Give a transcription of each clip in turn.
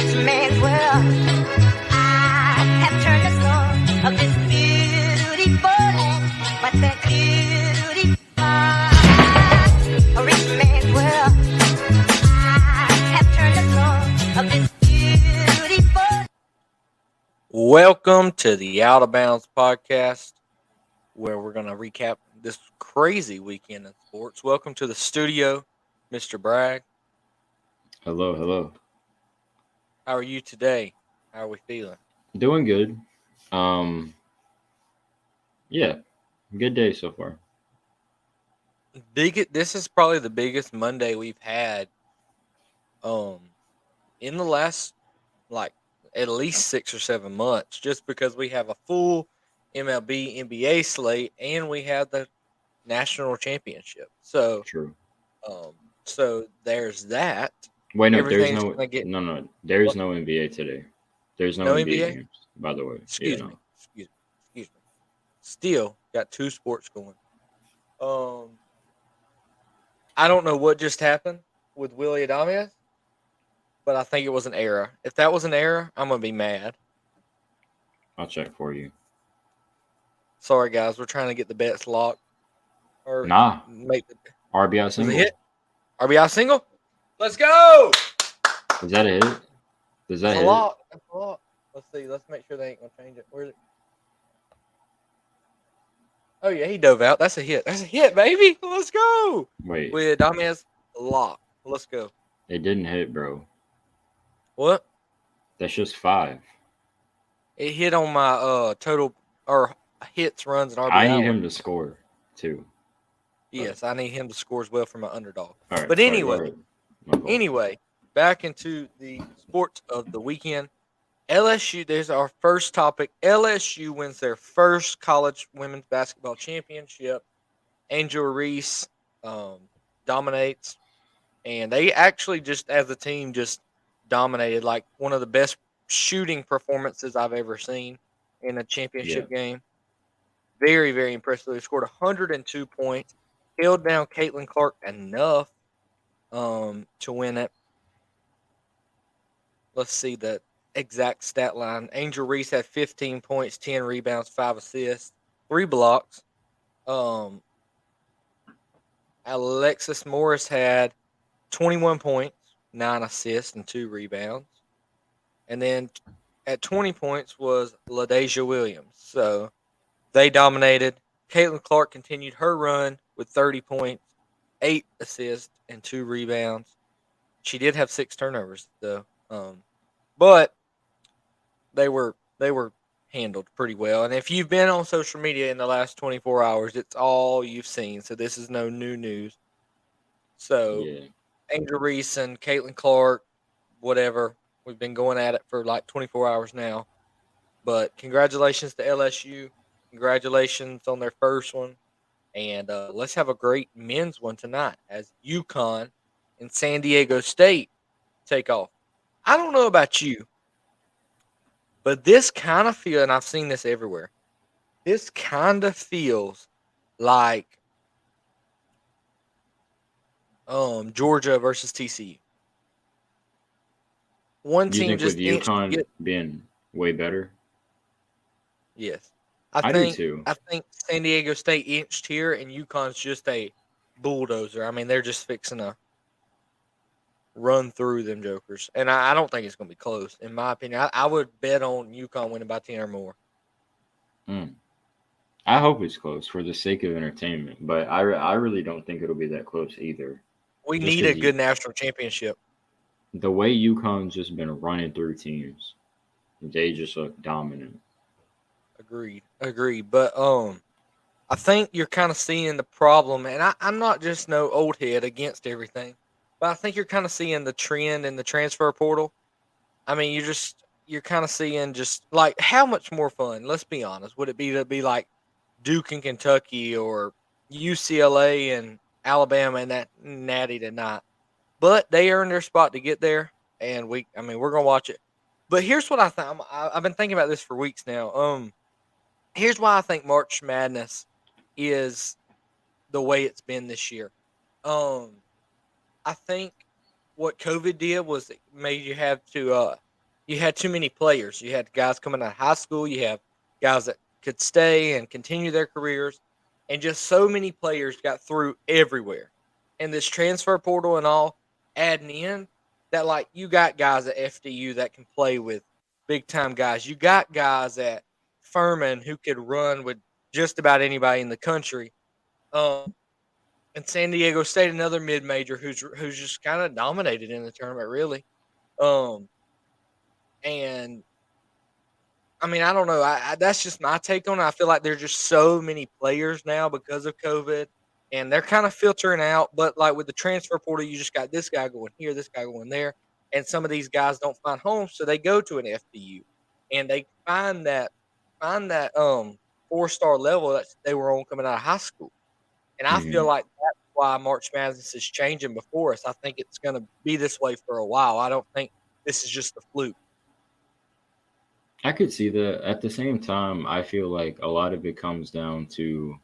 rich man's world. I have turned the soul of this beautiful land, but that beautiful, a rich man's world. I have turned the soul of this beautiful. Welcome to the Out of Bounds podcast, where we're going to recap this crazy weekend in sports. Welcome to the studio, Mr. Bragg. Hello, hello. How are you today? How are we feeling? Doing good. Yeah, good day so far. This is probably the biggest Monday we've had in the last like at least 6 or 7 months, just because we have a full MLB NBA slate and we have the national championship. So True. um so there's that. Wait, no, there's Everything's no, gonna get no, there is what? no NBA today. There's no No NBA NBA? games, by the way. Yeah, Excuse no. me. Excuse me. Still got two sports going. Um, I don't know what just happened with Willie Adames, but I think it was an error. If that was an error, I'm gonna be mad. I'll check for you. Sorry, guys. We're trying to get the bets locked or Nah, make the RBI was it single. hit. RBI single. Let's go. Is that a hit? Does that That's a hit? lot. That's a lot. Let's see. Let's make sure they ain't gonna change it. Where's it? Oh yeah, he dove out. That's a hit. That's a hit, baby. Let's go. Wait, Willie Adames lock. Let's go. it didn't hit, bro. What? That's just 5. It hit on my total or hits, runs, and RBI. I need one. him to score, too. Yes, I need him to score as well for my underdog. All right, But sorry, anyway, go ahead. My fault. back into the sports of the weekend. LSU, there's our first topic. LSU wins their first college women's basketball championship. Angel Reese dominates, and they actually just as a team just dominated, like one of the best shooting performances I've ever seen in a championship game. Very, very impressive. They scored 102 points, held down Caitlin Clark enough to win it. Let's see the exact stat line. Angel Reese had 15 points, 10 rebounds, 5 assists, 3 blocks. Alexis Morris had 21 points, 9 assists, and 2 rebounds. And then at 20 points was LaDasia Williams. So they dominated. Caitlin Clark continued her run with 30 points, 8 assists, and 2 rebounds. She did have 6 turnovers though, but they were handled pretty well. And if you've been on social media in the last 24 hours, it's all you've seen. So this is no new news. So Angel Reese and Caitlin Clark, whatever, we've been going at it for like 24 hours now. But congratulations to LSU. Congratulations on their first one. And let's have a great men's one tonight as UConn and San Diego State take off. I don't know about you, but this kind of feels, and I've seen this everywhere, this kind of feels like Georgia versus TCU. One You team think just with UConn being way better? Yes. I do too. I think San Diego State inched here, and UConn's just a bulldozer. I mean, they're just fixing to run through them jokers. And I don't think it's going to be close, in my opinion. I would bet on UConn winning by 10 or more. I hope it's close for the sake of entertainment, but I really don't think it'll be that close either. We Just need a 'cause good national championship. The way UConn's just been running through teams, they just look dominant. Agreed. But I think you're kind of seeing the problem, and I'm not just no old head against everything, but I think you're kind of seeing the trend in the transfer portal. I mean, you're kind of seeing just like how much more fun, let's be honest, would it be to be like Duke and Kentucky or UCLA and Alabama and that natty tonight? But they earned their spot to get there, and we're gonna watch it. But here's what I think. I've been thinking about this for weeks now. Here's why I think March Madness is the way it's been this year. I think what COVID did was it made you have to you had too many players. You had guys coming out of high school. You have guys that could stay and continue their careers, and just so many players got through everywhere. And this transfer portal and all adding in that, like, you got guys at FDU that can play with big time guys. You got guys at Furman who could run with just about anybody in the country. Um, and San Diego State, another mid major who's just kind of dominated in the tournament, really. Um, and I mean, I don't know. That's just my take on it. I feel like there's just so many players now because of COVID, and they're kind of filtering out. But like with the transfer portal, you just got this guy going here, this guy going there, and some of these guys don't find homes, so they go to an FDU, and they find that 4-star level that they were on coming out of high school. And I feel Mhm. like that's why March Madness is changing before us. I think it's going to be this way for a while. I don't think this is just a fluke. I could see that. At the same time, I feel like a lot of it comes down to,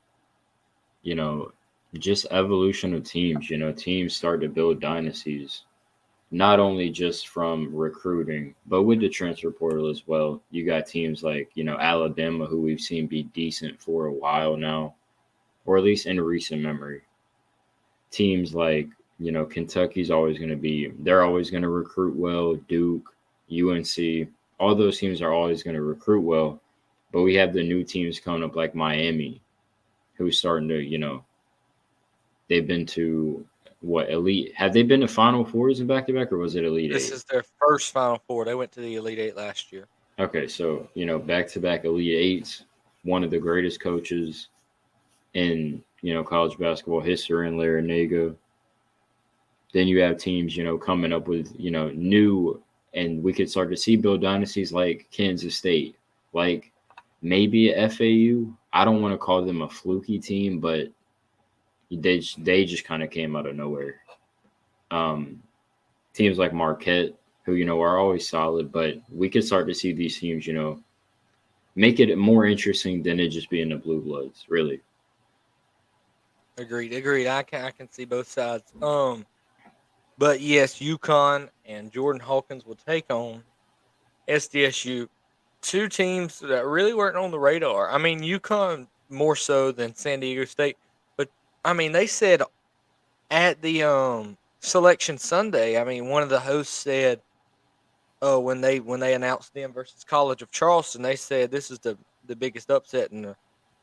you know, just evolution of teams. Teams start to build dynasties, not only just from recruiting, but with the transfer portal as well. You got teams like, Alabama, who we've seen be decent for a while now, or at least in recent memory. Teams like, Kentucky's always going to be, they're always going to recruit well. Duke, UNC, all those teams are always going to recruit well. But we have the new teams coming up like Miami, who's starting to, they've been to what elite? Have they been to Final Fours in back to back, or was it Elite This Eight? is their first Final Four. They went to the Elite Eight last year. Okay, so back to back Elite Eights, one of the greatest coaches in college basketball history in Larinaga. Then you have teams coming up with new, and we could start to see build dynasties like Kansas State, like maybe FAU. I don't want to call them a fluky team, but they just kind of came out of nowhere. Um, Teams like Marquette, who are always solid, but we could start to see these teams, make it more interesting than it just being the blue bloods, really. Agreed. I can see both sides. But yes, UConn and Jordan Hawkins will take on SDSU, two teams that really weren't on the radar. I mean, UConn more so than San Diego State, but I mean, they said at the selection Sunday. I mean, one of the hosts said, "Oh, when they announced them versus College of Charleston, they said this is the biggest upset in the."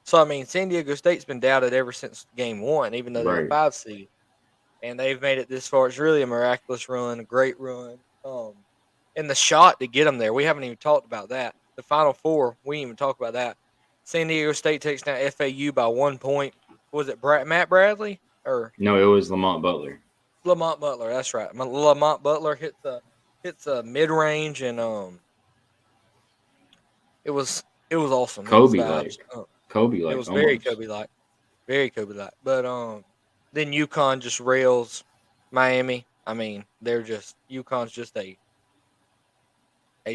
So I mean, San Diego State's been doubted ever since game one, even though they're the Right. 5 seed, and they've made it this far. It's really a miraculous run, a great run. And the shot to get them there, we haven't even talked about that. The Final Four, we didn't even talk about that. San Diego State takes down FAU by 1 point. Was it Matt Bradley or No, it was Lamont Butler. Lamont Butler? That's right. Lamont Butler hits a mid range, and it was awesome. It was Kobe vibes. like. Kobe It like was very almost. Kobe like, very Kobe like. But then UConn just rails Miami. I mean, UConn's just a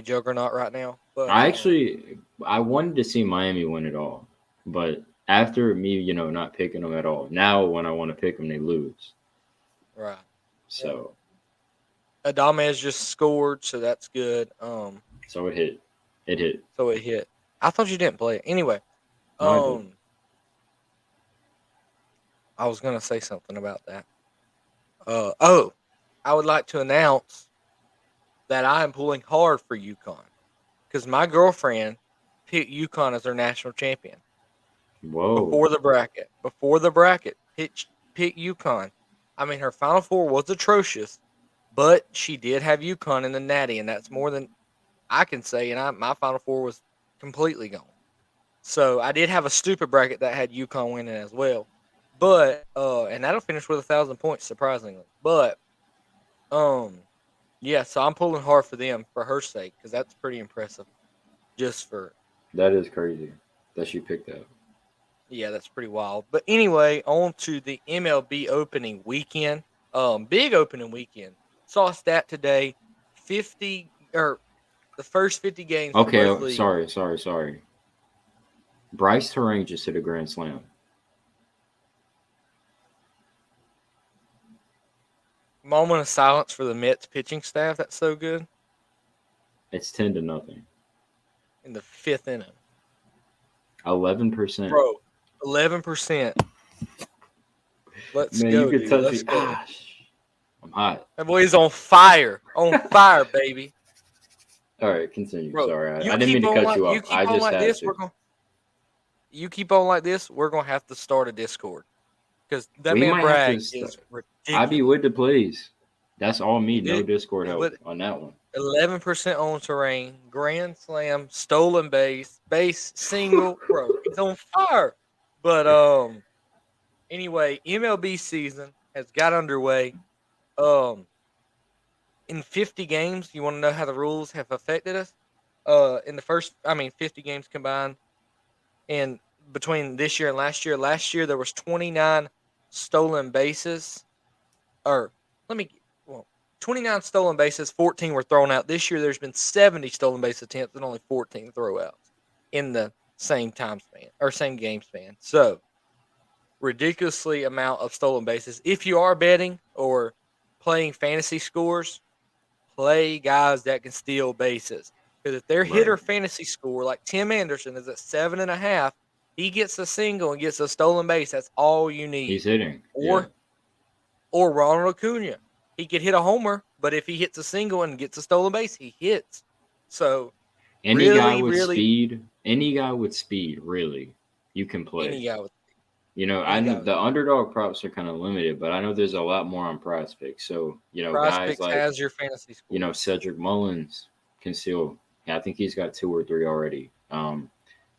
juggernaut right now. But I wanted to see Miami win it all, but after me, not picking them at all. Now when I want to pick them, they lose. right. So Adamez just scored, so that's good. so it hit. It hit. So it hit. I thought you didn't play it. Anyway, No, I did. I was gonna say something about that. Oh, I would like to announce that I am pulling hard for UConn because my girlfriend picked UConn as their national champion Whoa. before the bracket. Before the bracket, picked UConn. I mean, her Final Four was atrocious, but she did have UConn in the Natty, and that's more than I can say. And my Final Four was completely gone. So I did have a stupid bracket that had UConn winning as well, but and that'll finish with 1,000 points surprisingly. But um, yeah, so I'm pulling hard for them for her sake because that's pretty impressive. Just for That is crazy that she picked that. Yeah, that's pretty wild. But anyway, on to the MLB opening weekend. Big opening weekend. Saw a stat today: 50 or the first 50 games for Okay, both leagues. sorry. Bryce Terang just hit a grand slam. Moment of silence for the Mets pitching staff. That's so good. It's 10-0. in the 5th inning. 11%. Bro, 11%. Let's Man, go, you could dude. touch Let's it. go. I'm hot. That boy's on fire. On fire, baby. All right, continue. Bro, Sorry, I you didn't mean keep to on cut like you you off. keep I on just like had this, to. you keep on like this, we're gonna have to start a Discord. Because that We man might have to Bragg is I be ridiculous. with the plays. That's all me. He No did Discord help with on that one. 11% on terrain, grand slam, stolen base single, bro. He's on fire. But anyway, MLB season has got underway. Um in 50 games, you want to know how the rules have affected us? In the first, 50 games combined, and between this year and last year there was 29 stolen bases, or let me, well, 29 stolen bases, 14 were thrown out. This year there's been 70 stolen base attempts and only 14 throwouts in the same time span or same game span. So ridiculously amount of stolen bases. If you are betting or playing fantasy scores, play guys that can steal bases. Because if their Right. hitter fantasy score, like Tim Anderson, is at 7.5, he gets a single and gets a stolen base. That's all you need. He's hitting. Yeah. Or Ronald Acuna, he could hit a homer, but if he hits a single and gets a stolen base, he hits. So Any guy really, with really, speed, really, you can play. any guy with You know, I any know guy with the underdog props are kind of limited, but I know there's a lot more on Prize Picks. So, Prize guys Picks like, has your fantasy score. Cedric Mullins can still. I think he's got 2 or 3 already.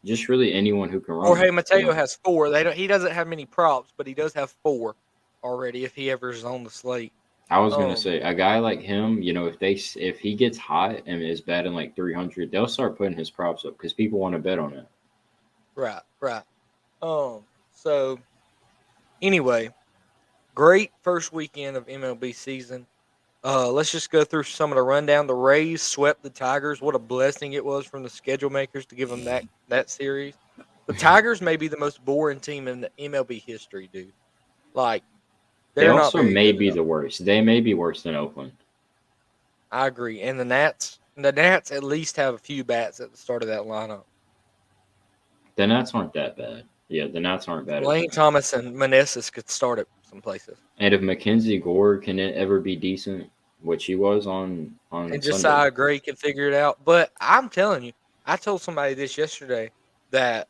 Just really anyone who can run. Jorge Mateo has 4. He doesn't have many props, but he does have 4 already if he ever is on the slate. I was gonna say a guy like him, if he gets hot and is batting like 300, they'll start putting his props up because people want to bet on it. Right. So anyway, great first weekend of MLB season. Let's just go through some of the rundown. The Rays swept the Tigers. What a blessing it was from the schedule makers to give them that series. The Tigers may be the most boring team in the MLB history, dude. Like, They they're not also very may good be enough. the worst. They may be worse than Oakland. I agree. And the Nats at least have a few bats at the start of that lineup. The Nats aren't that bad. Yeah, the Nats aren't bad. Lane Thomas and Meneses could start at some places. And if Mackenzie Gore can ever be decent, which he was on And Sunday. Josiah Gray can figure it out. But I'm telling you, I told somebody this yesterday that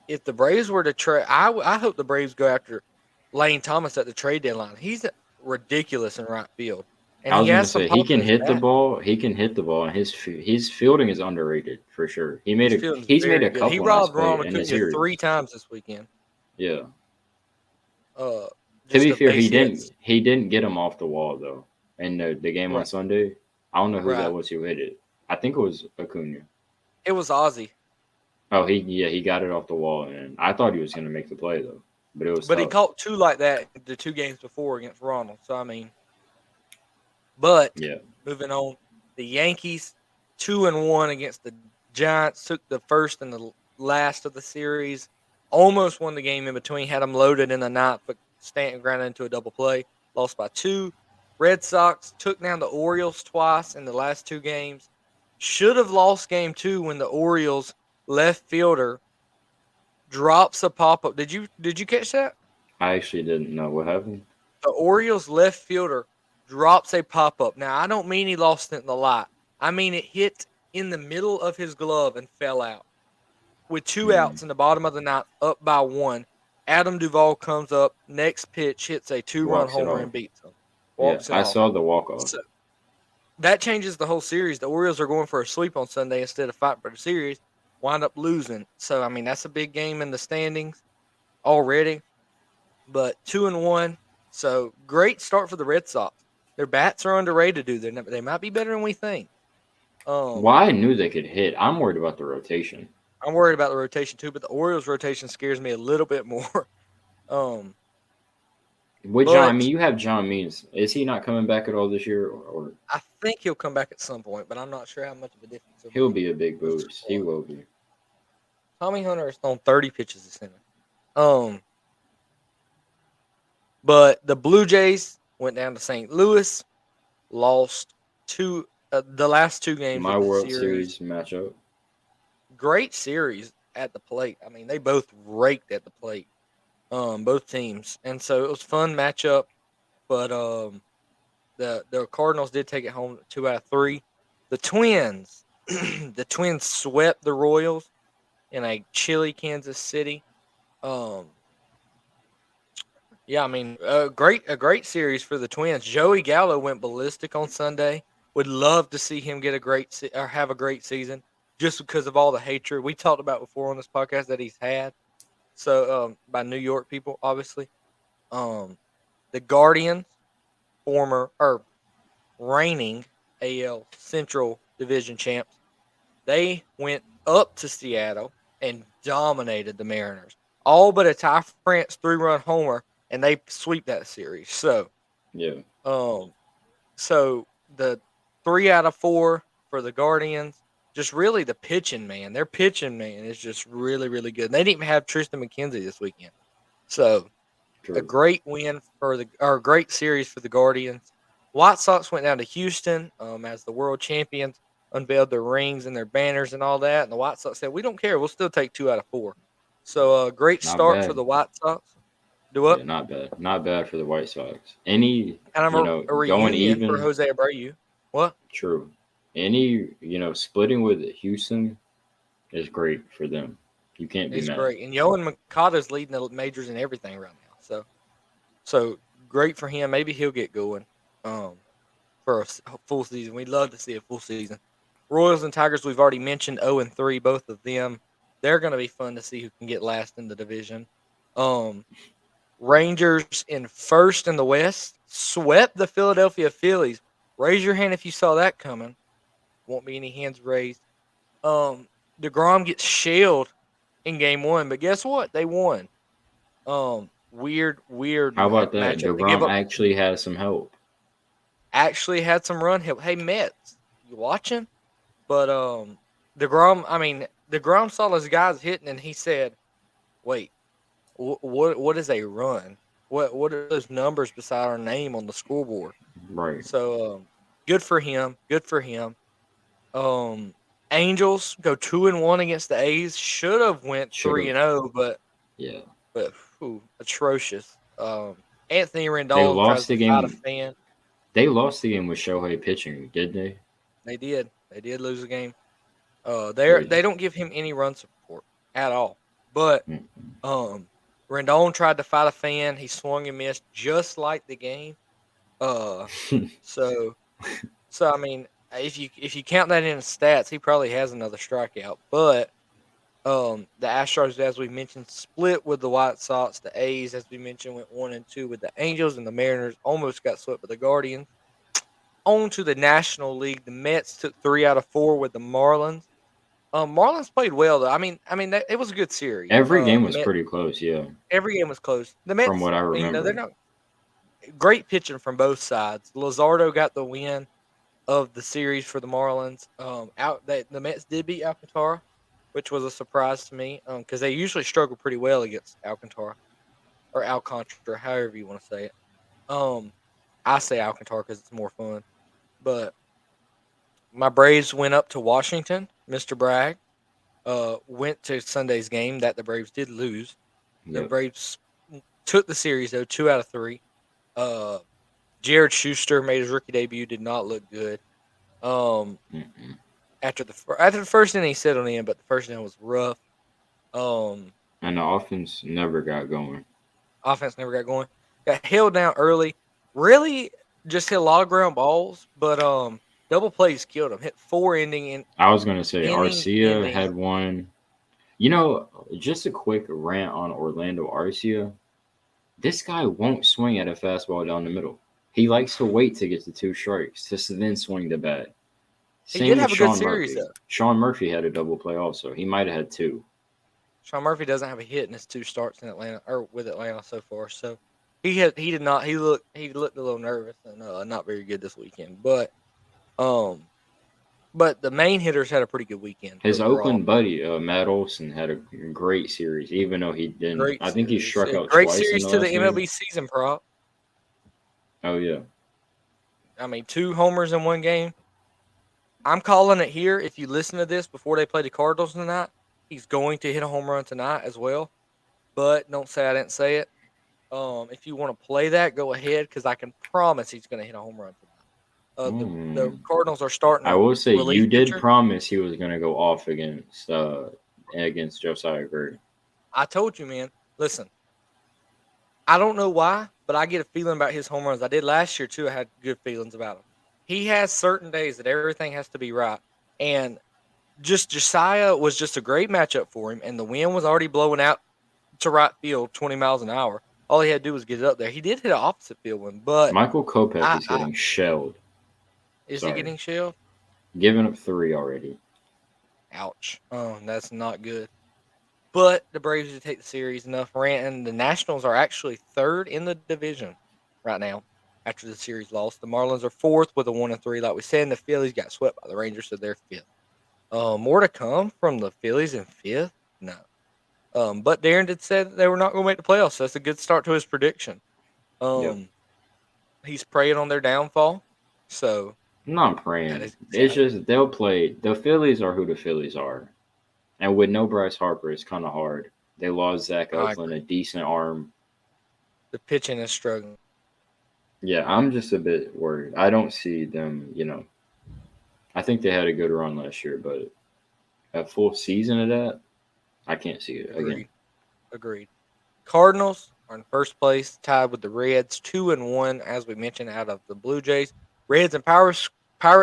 if the Braves were to trade, I hope the Braves go after Lane Thomas at the trade deadline. He's ridiculous in right field. And I was he going to has some say pop he can in his hit the bat. ball. He can hit the ball, and his fielding is underrated for sure. He's made Fielding's a very good. couple. He robbed Ronald Ron in the Acuna series. 3 times this weekend. Yeah. To be fair, he didn't get him off the wall though. In the game on Right. Sunday, I don't know who Right. that was who hit it. I think it was Acuna. It was Ozzy. Oh, he got it off the wall, and I thought he was going to make the play though, but it was. But he tough. caught 2 like that the 2 games before against Ronald. So, I mean, but Yeah. moving on, the Yankees 2-1 against the Giants, took the first and the last of the series, almost won the game in between, had them loaded in the ninth, but Stanton grounded into a double play, lost by 2. Red Sox took down the Orioles twice in the last 2 games. Should have lost game 2 when the Orioles left fielder drops a pop-up. Did you catch that? I actually didn't know what happened. The Orioles left fielder drops a pop-up. Now, I don't mean he lost it in the light. I mean it hit in the middle of his glove and fell out. With 2 outs in the bottom of the ninth, up by 1, Adam Duvall comes up, next pitch, hits a 2-run Walks it homer off. and beats him. Yeah, I saw the walk-off. So, that changes the whole series. The Orioles are going for a sweep on Sunday instead of fighting for the series, wind up losing. So, I mean, that's a big game in the standings already. But 2-1, so great start for the Red Sox. Their bats are underrated, dude. They might be better than we think. Well, I knew they could hit. I'm worried about the rotation. I'm worried about the rotation too, but the Orioles rotation scares me a little bit more. You have John Means. Is he not coming back at all this year? Or I think he'll come back at some point, but I'm not sure how much of a difference. he'll be a big boost. He will be. Tommy Hunter has thrown 30 pitches this inning. But the Blue Jays went down to St. Louis, lost 2 the last two games My of the World series, Series matchup. great series at the plate. I mean, they both raked at the plate, both teams, and so it was a fun matchup. But the Cardinals did take it home 2 out of 3. The Twins, the Twins swept the Royals in a chilly Kansas City. Um, yeah, I mean, a great series for the Twins. Joey Gallo went ballistic on Sunday. Would love to see him get a or have a great season, just because of all the hatred we talked about before on this podcast that he's had. So by New York people, obviously. Um, the Guardians, former or reigning AL Central Division champs, they went up to Seattle and dominated the Mariners. All but a Ty France 3-run homer, and they sweep that series. Yeah. Um, so the 3 out of 4 for the Guardians. Just really the pitching, man. Their pitching, man, is just really, really good. And they didn't even have Tristan McKenzie this weekend. So a True. great win or a great series for the Guardians. White Sox went down to Houston as the world champions, unveiled their rings and their banners and all that. And the White Sox said, "We don't care. We'll still take 2 out of 4." So great Not start for bad. the White Sox. Do Yeah, what? not bad. Not bad for the White Sox. Any, Kind of a going reunion for even. Jose Abreu. What? True. Any, splitting with Houston is great for them. You can't be It's mad. great. And Yohan Moncada's leading the majors in everything right now. So great for him. Maybe he'll get going for a full season. We'd love to see a full season. Royals and Tigers, we've already mentioned 0-3, both of them. They're going to be fun to see who can get last in the division. Rangers in first in the West swept the Philadelphia Phillies. Raise your hand if you saw that coming. Won't be any hands raised. DeGrom gets shelled in game 1, but guess what? They won. Weird How about that? matchup. They give DeGrom up. actually has some help. Actually had some run help. Hey, Mets, you watching? But DeGrom saw his guys hitting, and he said, "Wait, what is a run? What are those numbers beside our name on the scoreboard?" Right. So good for him. Good for him. Angels go 2-1 against the A's. Should have went 3-0, but Yeah. atrocious. Anthony They Rendon tries lost to the fight a game. fan. They lost the game with Shohei pitching, did they? They did. They did lose the game. Crazy. They don't give him any run support at all. But Mm. Rendon tried to fight a fan. He swung and missed, just like the game. So I mean, if you count that in his stats, he probably has another strikeout. But the Astros, as we mentioned, split with the White Sox. The A's, as we mentioned, went 1-2 with the Angels, and the Mariners almost got swept by the Guardians. On to the National League, the Mets took 3 out of 4 with the Marlins. Marlins played well though. It was a good series. Every game The was Mets, pretty close, yeah, every game was close. The Mets, from what I they're remember. not great pitching from both sides. Luzardo got the win of the series for the Marlins. The Mets did beat Alcantara, which was a surprise to me because they usually struggle pretty well against Alcantara or Alcantara, however you want to say it. I say Alcantara because it's more fun. But my Braves went up to Washington. Mr. Bragg went to Sunday's game that the Braves did lose. The Yep. Braves took the series though, 2 out of 3. Jared Schuster made his rookie debut. Did not look good. Mm-mm. After the first inning, he settled in, but the first inning was rough. And the offense never got going. Offense never got going. Got held down early. Really, just hit a lot of ground balls, but double plays killed him. Hit 4 ending. I was gonna say Inning Arcia ending. had one. Just a quick rant on Orlando Arcia. This guy won't swing at a fastball down the middle. He likes to wait to get to 2 strikes to then swing the bat. He Same did with have a good Sean series, Murphy. though. Sean Murphy had a double play also. He might have had 2. Sean Murphy doesn't have a hit in his 2 starts in Atlanta or with Atlanta so far. So he did not. He looked a little nervous and not very good this weekend. But the main hitters had a pretty good weekend. His overall. Oakland buddy, Matt Olson, had a great series, even though he didn't. Great I think he series. struck out Great twice series in to the the last MLB game. season prop. Oh yeah, 2 homers in 1 game. I'm calling it here. If you listen to this before they play the Cardinals tonight, he's going to hit a home run tonight as well. But don't say I didn't say it. If you want to play that, go ahead because I can promise he's going to hit a home run tonight. The Mm. Cardinals are starting I a will say relief you did pitcher. promise he was gonna go off against Josiah Gray. I told you, man. Listen, I don't know why, but I get a feeling about his home runs. I did last year too. I had good feelings about him. He has certain days that everything has to be right, and just Josiah was just a great matchup for him, and the wind was already blowing out to right field 20 miles an hour. All he had to do was get it up there. He did hit an opposite field one, but Michael Kopech is I getting shelled. is he Sorry, getting shelled? giving up 3 already. Ouch. Oh, that's not good. But the Braves to take the series enough rant, and the Nationals are actually third in the division right now after the series lost. The Marlins are fourth with a 1-3, like we said, and the Phillies got swept by the Rangers, so they're fifth. More to come from the Phillies in fifth? No. But Darren did say that they were not going to make the playoffs, so that's a good start to his prediction. Yep. He's preying on their downfall, so I'm not that praying. is It's exciting. just they'll play. The Phillies are who the Phillies are, and with no Bryce Harper, it's kind of hard. They lost Zach I Eflin, agree. a decent arm. The pitching is struggling. Yeah, I'm just a bit worried. I don't see them. I think they had a good run last year, but a full season of that, I can't see it again. Agreed. Agreed. Cardinals are in first place, tied with the Reds, 2-1, as we mentioned, out of the Blue Jays. Reds and Pirates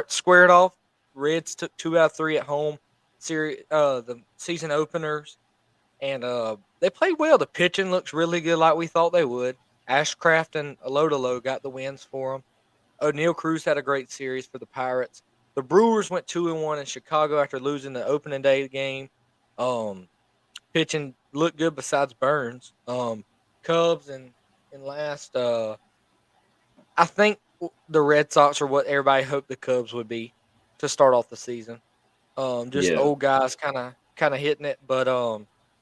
squared off. Reds took 2 out of 3 at home. The season openers, and they played well. The pitching looks really good, like we thought they would. Ashcraft and Alodalo got the wins for them. O'Neal Cruz had a great series for the Pirates. The Brewers went 2-1 in Chicago after losing the opening day game. Um, Pitching looked good besides Burns. Cubs and last, I think the Red Sox are what everybody hoped the Cubs would be to start off the season. Just Yeah, old guys kind of hitting it, but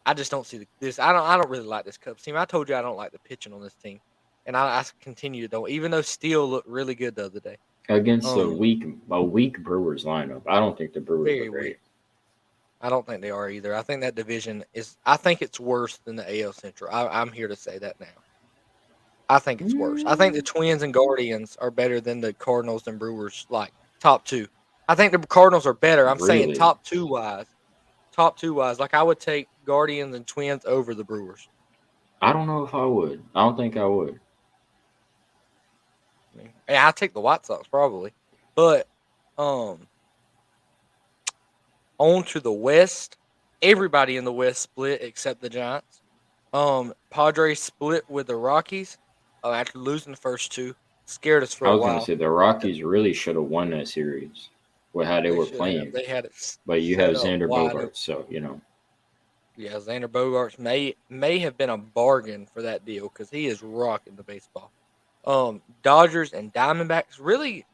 I just don't see this. I don't really like this Cubs team. I told you I don't like the pitching on this team, and I continue to don't. Even though Steele looked really good the other day. against a Um, weak Brewers lineup. I don't think the Brewers are Very weak. great. I don't think they are either. I think that division is. I think it's worse than the AL Central. I'm here to say that now. I think it's worse. I think the Mm, Twins and Guardians are better than the Cardinals and Brewers, like top two. I think the Cardinals are better. I'm saying really? top two wise. Top two wise. Like I would take Guardians and Twins over the Brewers. I don't know if I would. I don't think I would. Yeah, I take the White Sox probably. But um on to the West. Everybody in the West split except the Giants. Padres split with the Rockies after losing the first two. Scared us for I a was gonna while. say the Rockies really should have won that series with how they They were should have. playing. They had it But you have set up Xander wide open. Bogaerts, so Yeah, Xander Bogarts may have been a bargain for that deal because he is rocking the baseball. Dodgers and Diamondbacks, really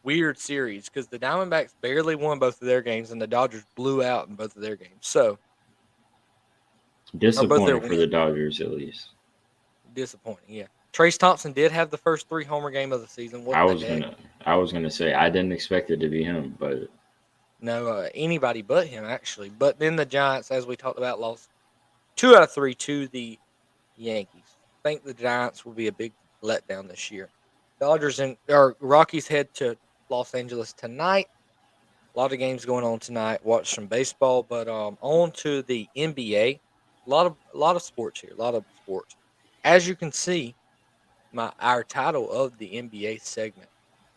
weird series because the Diamondbacks barely won both of their games and the Dodgers blew out in both of their games. So, or both their disappointing for wins. the Dodgers at least. Disappointing, yeah. Trace Thompson did have the first 3 homer game of the season. What I the was heck? gonna I was gonna say I didn't expect it to be him, but No, anybody but him actually. But then the Giants, as we talked about, lost 2 out of 3 to the Yankees. I think the Giants will be a big letdown this year. Dodgers and or Rockies head to Los Angeles tonight. A lot of games going on tonight. Watch some baseball, but on to the NBA. A lot of sports here. A lot of sports. As you can see, our title of the NBA segment.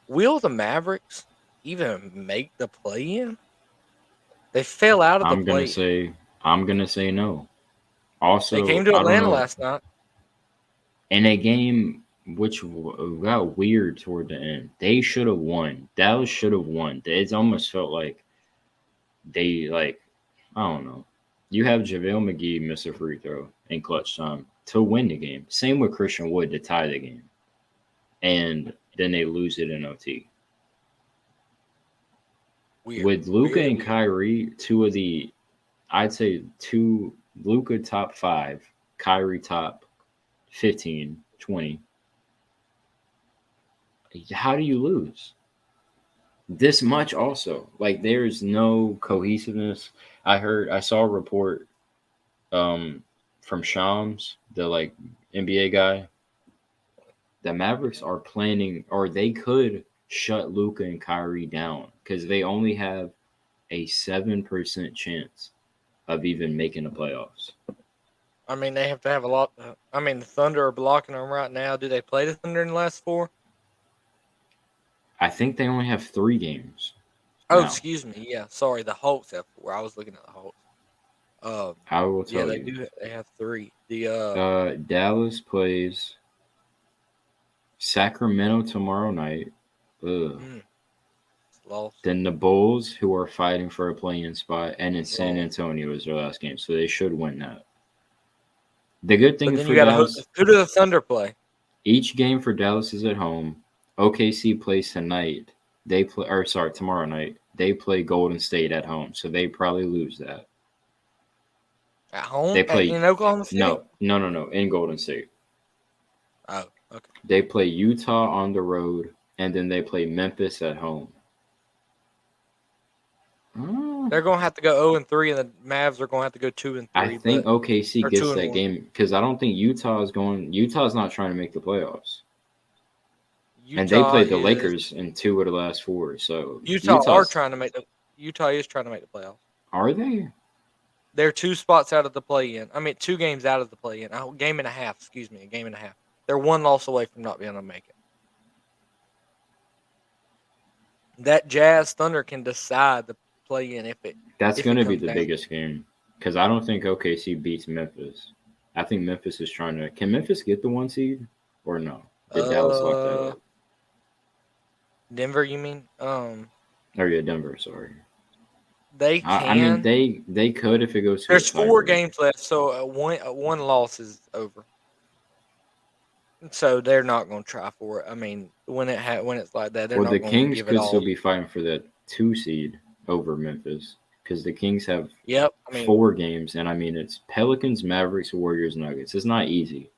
Will the Mavericks even make the play-in? They fell out of the I'm gonna play-in. say I'm gonna say no. They Also, came to I don't Atlanta know last night. in a game which got weird toward the end. They should have won. Dallas should have won. It almost felt like they I don't know. You have JaVale McGee miss a free throw in clutch time to win the game. Same with Christian Wood to tie the game. And then they lose it in OT. Weird. With Luca Very and weird. Kyrie, I'd say two, Luca top 5, Kyrie top 15, 20. How do you lose? this much also. Like there's no cohesiveness. I saw a report from Shams, the like NBA guy. The Mavericks are planning, or they could shut Luka and Kyrie down because they only have a 7% chance of even making the playoffs. I mean, they have to have a lot. I mean, the Thunder are blocking them right now. Do they play the Thunder in the last 4? I think they only have 3 games Oh, now. excuse me. Yeah, sorry. The Hawks have 4. I was looking at the Hawks. I will Yeah, tell they you. do. They have 3. The Dallas plays Sacramento tomorrow night. Ugh. it's lost. Then the Bulls, who are fighting for a play-in spot, and then San Lost. Antonio is their last game, so they should win that. The good But thing then for you got to Dallas, who do the Thunder play? each game for Dallas is at home. OKC plays tonight. Tomorrow night. They play Golden State at home, so they probably lose that. At home They play in Oklahoma City. no, in Golden State. Oh, okay. They play Utah on the road, and then they play Memphis at home. They're going to have to go 0-3, and the Mavs are going to have to go 2-3. I think OKC or gets 2-1. that game because I don't think Utah's not trying to make the playoffs. And they played the Lakers in 2 of the last 4. So Utah is Utah's trying to make the playoffs. Are they? They're 2 spots out of the play-in. I mean, 2 games out of the play-in. A game and a half. Excuse me, a game and a half. They're 1 loss away from not being able to make it. That Jazz Thunder can decide the play-in if it. That's going to be comes the down. biggest game because I don't think OKC beats Memphis. I think Memphis is trying to. Can Memphis get the 1 seed or no? Did Dallas lock that up? Denver, you mean? Or yeah, Denver. Sorry. They can. I mean, they could if it goes. There's 4 games left, so one loss is over. So they're not going to try for it. I mean, when it's like that, they're not the going to Kings give it could all. still be fighting for that 2 seed over Memphis because the Kings have 4 games, and I mean it's Pelicans, Mavericks, Warriors, Nuggets. It's not easy,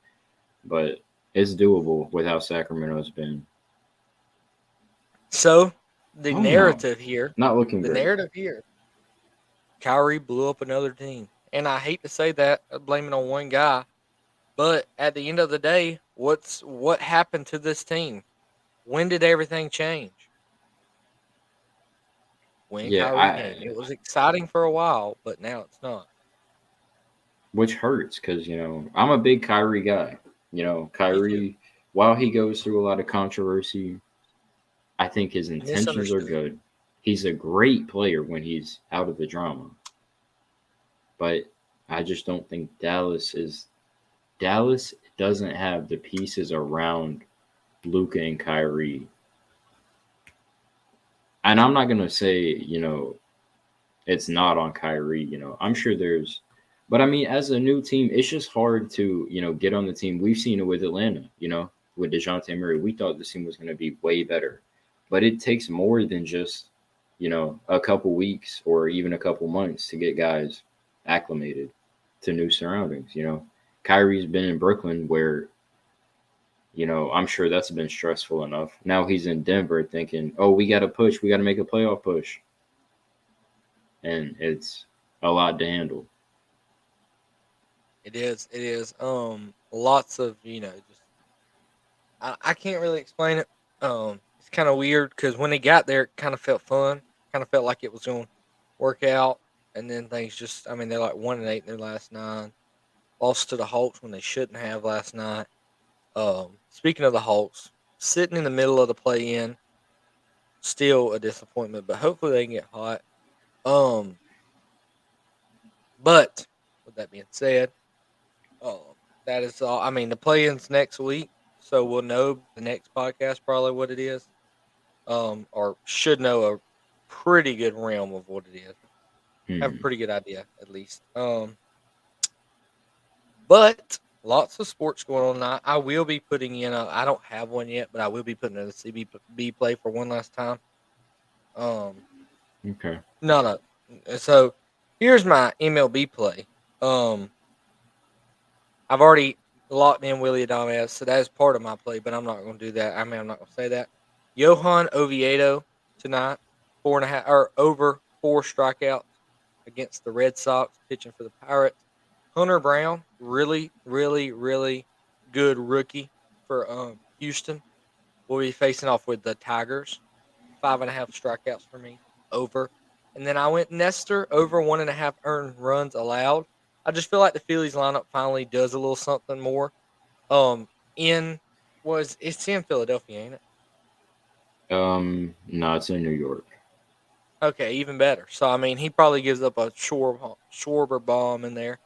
but it's doable with how Sacramento's been. So the narrative here, not looking the great. narrative here, Kyrie blew up another team, and I hate to say that, blame it on one guy, but at the end of the day, what happened to this team? When did everything change? When Kyrie came. It was exciting for a while, but now it's not. Which hurts because, I'm a big Kyrie guy. Kyrie, while he goes through a lot of controversy, I think his intentions are good. He's a great player when he's out of the drama. But I just don't think Dallas doesn't have the pieces around Luka and Kyrie. And I'm not going to say, it's not on Kyrie. I'm sure there's – but, I mean, as a new team, it's just hard to, get on the team. We've seen it with Atlanta, with DeJounte Murray. We thought this team was going to be way better. But it takes more than just, a couple weeks or even a couple months to get guys acclimated to new surroundings, Kyrie's been in Brooklyn where, I'm sure that's been stressful enough. Now he's in Denver thinking, oh, we got to push. We got to make a playoff push. And it's a lot to handle. It is. Lots of, just I can't really explain it. It's kind of weird because when he got there, it kind of felt fun. Kind of felt like it was going to work out. And then things just, I mean, they're like 1-8 in their last 9. Lost to the Hawks when they shouldn't have last night. Speaking of the Hawks, sitting in the middle of the play-in, still a disappointment, but hopefully they can get hot. But with that being said, that is all. I mean, the play-in's next week, so we'll know the next podcast probably what it is, or should know a pretty good realm of what it is. Have a pretty good idea, at least. But lots of sports going on now. I will be putting in I don't have one yet, but I will be putting in a CBB play for one last time. Okay. No. So here's my MLB play. I've already locked in Willie Adames, so that is part of my play, but I'm not going to do that. I mean, I'm not going to say that. Johan Oviedo tonight. 4.5 or over 4 strikeouts against the Red Sox, pitching for the Pirates. Hunter Brown, really, really, really good rookie for Houston. Will be facing off with the Tigers. 5.5 strikeouts for me, over. And then I went Nestor, over 1.5 earned runs allowed. I just feel like the Phillies lineup finally does a little something more. Um, in it's in Philadelphia, ain't it? No, it's in New York. Okay, even better. So I mean, he probably gives up a Schwarber bomb in there,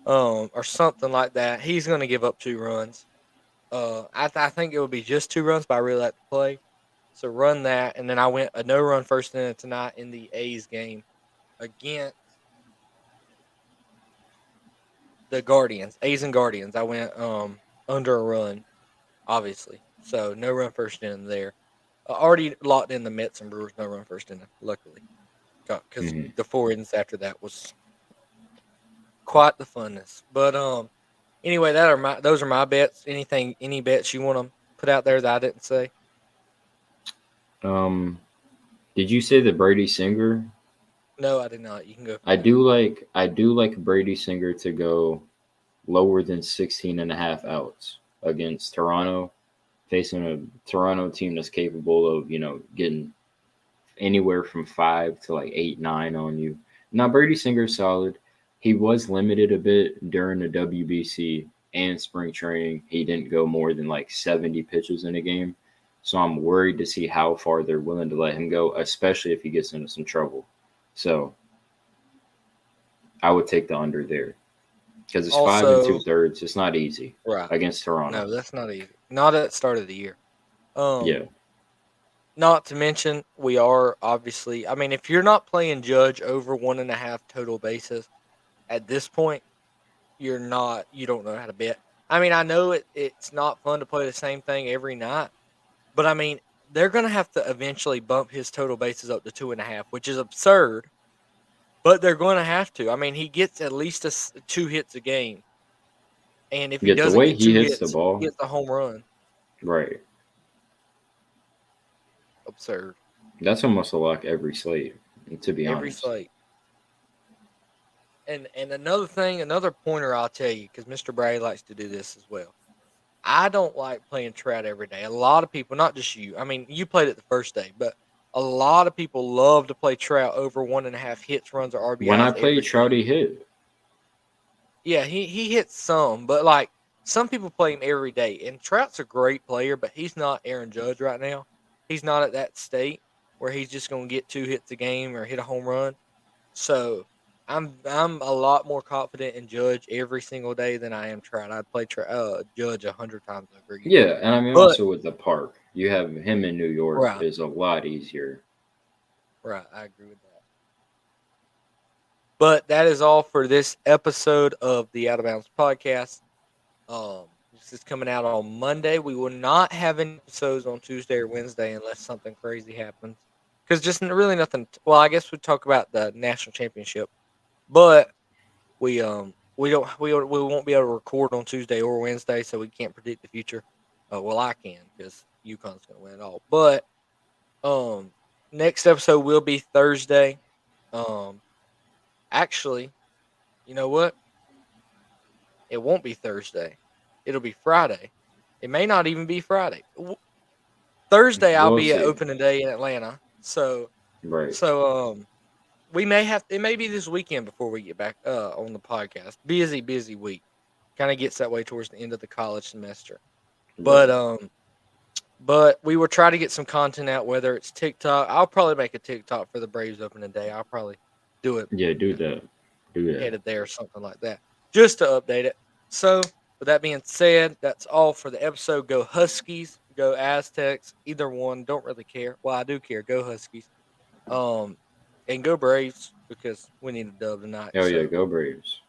or something like that. He's going to give up 2 runs. I think it would be just 2 runs, but I really like to play. So run that, and then I went a no-run first inning tonight in the A's game against the Guardians. A's and Guardians. I went under a run, obviously. So no run first inning there. Already locked in the Mets and Brewers no run first inning. Luckily, because Mhm. the 4 innings after that was quite the funness. But anyway, those are my bets. Any bets you want to put out there that I didn't say? Um, did you say the Brady Singer? No, I did not. You can go I first. do like Brady Singer to go lower than 16 and a half outs against Toronto, facing a Toronto team that's capable of, getting anywhere from 5 to like 8, 9 on you. Now Brady Singer's solid. He was limited a bit during the WBC and spring training. He didn't go more than like 70 pitches in a game. So I'm worried to see how far they're willing to let him go, especially if he gets into some trouble. So I would take the under there because it's 5 Also, 2/3. It's not easy right. against Toronto. No, that's not easy. Not at the start of the year. Um, Yeah, Not to mention, we are obviously. I mean, if you're not playing Judge over 1.5 total bases at this point, you're not. You don't know how to bet. I mean, I know it's not fun to play the same thing every night, but I mean, they're going to have to eventually bump his total bases up to 2.5, which is absurd. But they're going to have to. I mean, he gets at least 2 hits a game, and if he the doesn't way get he two hits the hits, he ball, gets a home run. right? Absurd. That's almost a lock every slate, to be Every honest. slate. And another thing, another pointer I'll tell you, because Mr. Brady likes to do this as well. I don't like playing Trout every day. A lot of people, not just you. I mean, you played it the first day, but a lot of people love to play Trout over 1.5 hits, runs, or When I RBIs played every day. Trout, he hit. Yeah, he hits some, but like some people play him every day. And Trout's a great player, but he's not Aaron Judge right now. He's not at that state where he's just going to get 2 hits a game or hit a home run. So I'm a lot more confident in Judge every single day than I am Trout. I'd play Judge 100 times over again. Yeah, and I mean But also with the park, you have him in New York right, is a lot easier. right, I agree with that. But that is all for this episode of the Out of Bounds podcast. This is coming out on Monday. We will not have any episodes on Tuesday or Wednesday unless something crazy happens. Because just really nothing. Well, I guess we talk about the national championship, but we won't be able to record on Tuesday or Wednesday, so we can't predict the future. Well, I can because UConn's going to win it all. But um, next episode will be Thursday. Um, actually, you know what? It won't be Thursday. It'll be Friday. It may not even be Friday. Thursday I'll We'll be at see. opening day in Atlanta. So Right. so we may have it may be this weekend before we get back on the podcast. Busy week. Kind of gets that way towards the end of the college semester. But Right. but we will try to get some content out, whether it's TikTok. I'll probably make a TikTok for the Braves opening day. I'll probably do it, Yeah, do that. Do that. headed there or something like that, just to update it. So, with that being said, that's all for the episode. Go Huskies, go Aztecs, either one. Don't really care. Well, I do care. Go Huskies. Um, and go Braves because we need a dub tonight. Oh yeah, So, go Braves.